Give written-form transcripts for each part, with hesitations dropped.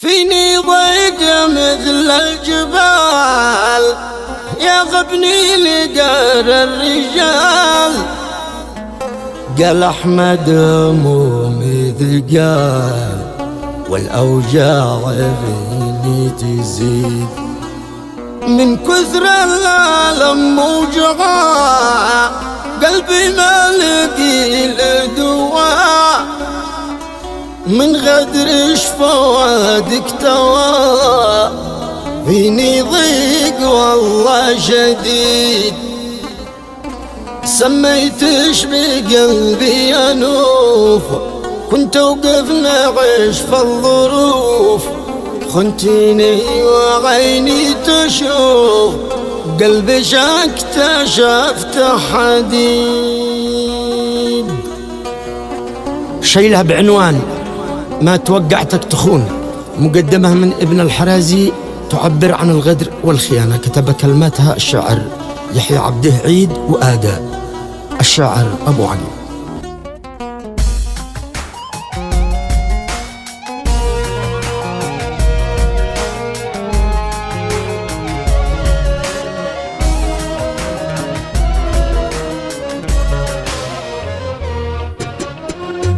فيني ضيق مثل الجبال يغبني لقار الرجال. قال أحمد همومي ثقال والأوجاع فيني تزيد، من كثر الألم وجعاع قلبي ما لقي له دواء. من غدر فوادك توا فيني ضيق والله شديد، سميتش بقلبي أنوف كنت وقفنا عيش في الظروف. خنتيني وعيني تشوف قلبي اكتشفت حديد. شيلها بعنوان ما توقعتك تخون، مقدمة من ابن الحرازي تعبر عن الغدر والخيانة. كتب كلماتها الشاعر يحيى عبده عيد وأداء الشاعر أبو علي.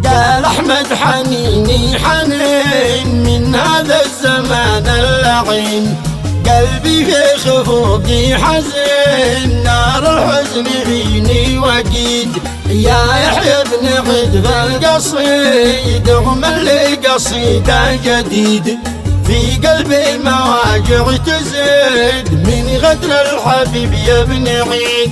قال أحمد حنيني حنين من هذا الزمان اللعين، قلبي في خفوقي حزين نار الحزن فيني وقيد. يا يحيى بن عيد بالقصيد رغم اللي قصيده جديد، في قلبي مواجع تزيد من غدر الحبيب يا ابن عيد.